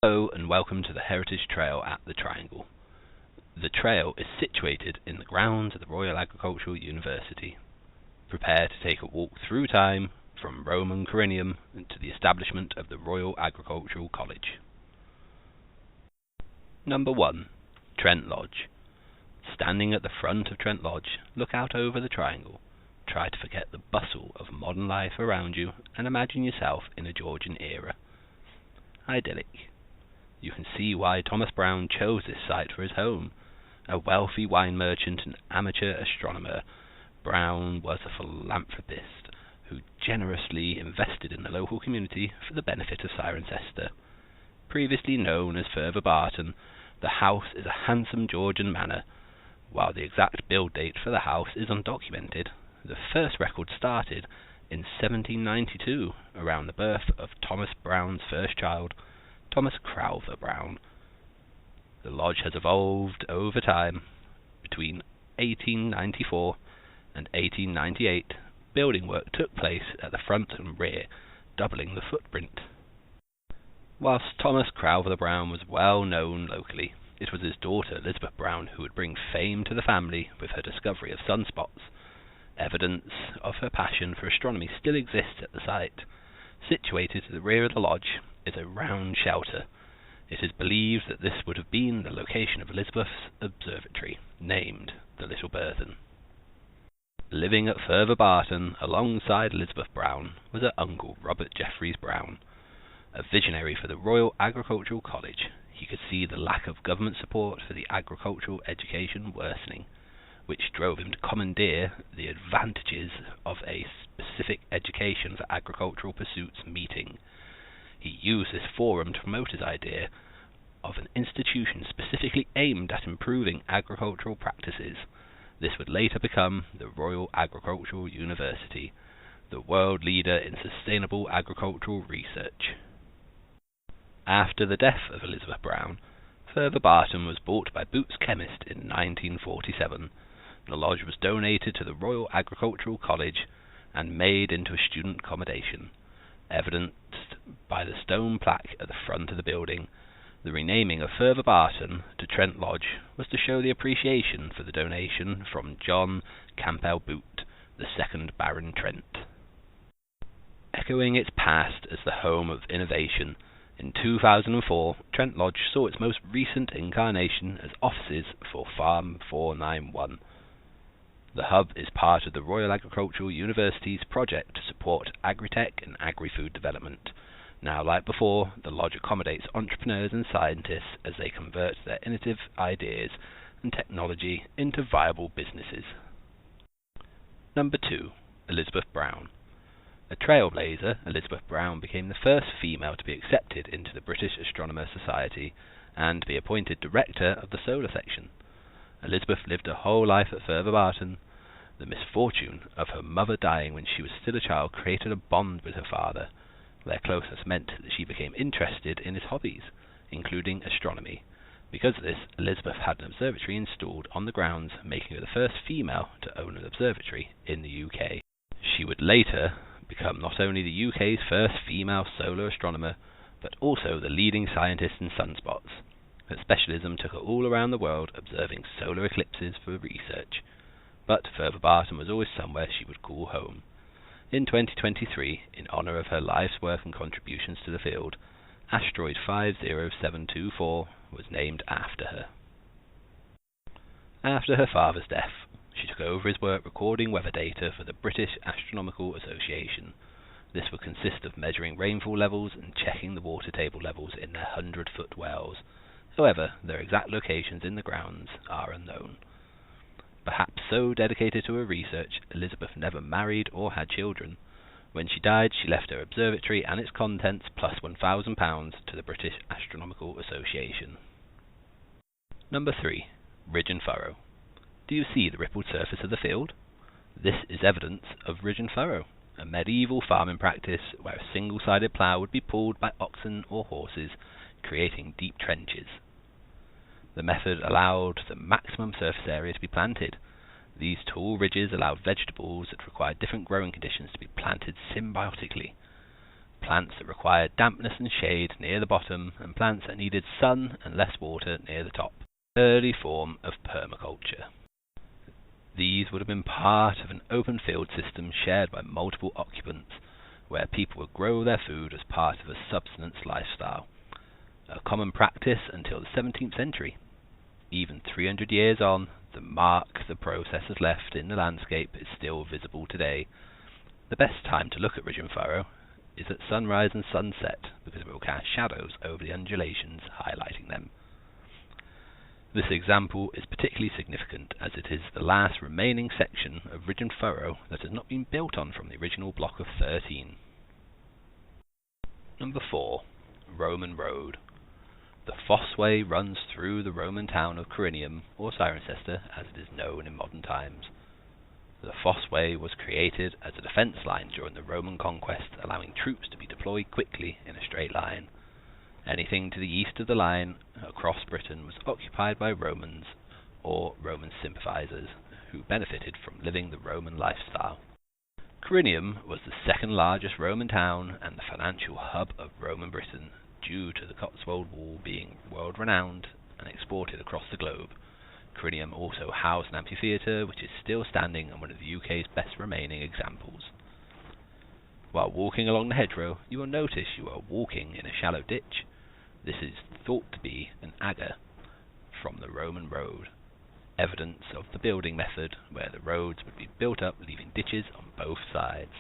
Hello and welcome to the Heritage Trail at the Triangle. The trail is situated in the grounds of the Royal Agricultural University. Prepare to take a walk through time from Roman Corinium to the establishment of the Royal Agricultural College. Number 1. Trent Lodge. Standing at the front of Trent Lodge, look out over the Triangle. Try to forget the bustle of modern life around you and imagine yourself in a Georgian era. Idyllic. You can see why Thomas Brown chose this site for his home. A wealthy wine merchant and amateur astronomer, Brown was a philanthropist who generously invested in the local community for the benefit of Cirencester. Previously known as Further Barton, the house is a handsome Georgian manor. While the exact build date for the house is undocumented, the first record started in 1792, around the birth of Thomas Brown's first child, Thomas Crowther Brown. The lodge has evolved over time. Between 1894 and 1898, building work took place at the front and rear, doubling the footprint. Whilst Thomas Crowther Brown was well known locally, it was his daughter Elizabeth Brown who would bring fame to the family with her discovery of sunspots. Evidence of her passion for astronomy still exists at the site. Situated to the rear of the lodge is a round shelter. It is believed that this would have been the location of Elizabeth's observatory, named the Little Burthen. Living at Further Barton alongside Elizabeth Brown was her uncle Robert Jeffreys Brown. A visionary for the Royal Agricultural College, he could see the lack of government support for the agricultural education worsening, which drove him to commandeer the advantages of a specific education for agricultural pursuits meeting. He used this forum to promote his idea of an institution specifically aimed at improving agricultural practices. This would later become the Royal Agricultural University, the world leader in sustainable agricultural research. After the death of Elizabeth Brown, Further Barton was bought by Boots Chemist in 1947. The lodge was donated to the Royal Agricultural College and made into a student accommodation, evidenced by the stone plaque at the front of the building. The renaming of Further Barton to Trent Lodge was to show the appreciation for the donation from John Campbell Boot, the second Baron Trent. Echoing its past as the home of innovation, in 2004, Trent Lodge saw its most recent incarnation as offices for Farm 491. The hub is part of the Royal Agricultural University's project to support agri-tech and agri-food development. Now, like before, the lodge accommodates entrepreneurs and scientists as they convert their innovative ideas and technology into viable businesses. Number 2. Elizabeth Brown. A trailblazer, Elizabeth Brown became the first female to be accepted into the British Astronomer Society and to be appointed director of the solar section. Elizabeth lived her whole life at Further Barton. The misfortune of her mother dying when she was still a child created a bond with her father. Their closeness meant that she became interested in his hobbies, including astronomy. Because of this, Elizabeth had an observatory installed on the grounds, making her the first female to own an observatory in the UK. She would later become not only the UK's first female solar astronomer, but also the leading scientist in sunspots. Her specialism took her all around the world observing solar eclipses for research, but Further Barton was always somewhere she would call home. In 2023, in honour of her life's work and contributions to the field, asteroid 50724 was named after her. After her father's death, she took over his work recording weather data for the British Astronomical Association. This would consist of measuring rainfall levels and checking the water table levels in their 100-foot wells. However, their exact locations in the grounds are unknown. Perhaps so dedicated to her research, Elizabeth never married or had children. When she died, she left her observatory and its contents plus £1,000 to the British Astronomical Association. Number 3. Ridge and Furrow. Do you see the rippled surface of the field? This is evidence of ridge and furrow, a medieval farming practice where a single-sided plough would be pulled by oxen or horses, creating deep trenches. The method allowed the maximum surface area to be planted. These tall ridges allowed vegetables that required different growing conditions to be planted symbiotically. plants that required dampness and shade near the bottom, and plants that needed sun and less water near the top. Early form of permaculture. These would have been part of an open field system shared by multiple occupants, where people would grow their food as part of a subsistence lifestyle, a common practice until the 17th century. Even 300 years on, the mark the process has left in the landscape is still visible today. The best time to look at ridge and furrow is at sunrise and sunset, because it will cast shadows over the undulations, highlighting them. This example is particularly significant as it is the last remaining section of ridge and furrow that has not been built on from the original block of 13. Number 4. Roman Road. The Fossway runs through the Roman town of Corinium, or Cirencester as it is known in modern times. The Fossway was created as a defence line during the Roman conquest, allowing troops to be deployed quickly in a straight line. Anything to the east of the line across Britain was occupied by Romans or Roman sympathizers who benefited from living the Roman lifestyle. Corinium was the second largest Roman town and the financial hub of Roman Britain, due to the Cotswold Wall being world-renowned and exported across the globe. Corinium also housed an amphitheatre which is still standing and one of the UK's best remaining examples. While walking along the hedgerow, you will notice you are walking in a shallow ditch. This is thought to be an agger from the Roman road, evidence of the building method where the roads would be built up leaving ditches on both sides.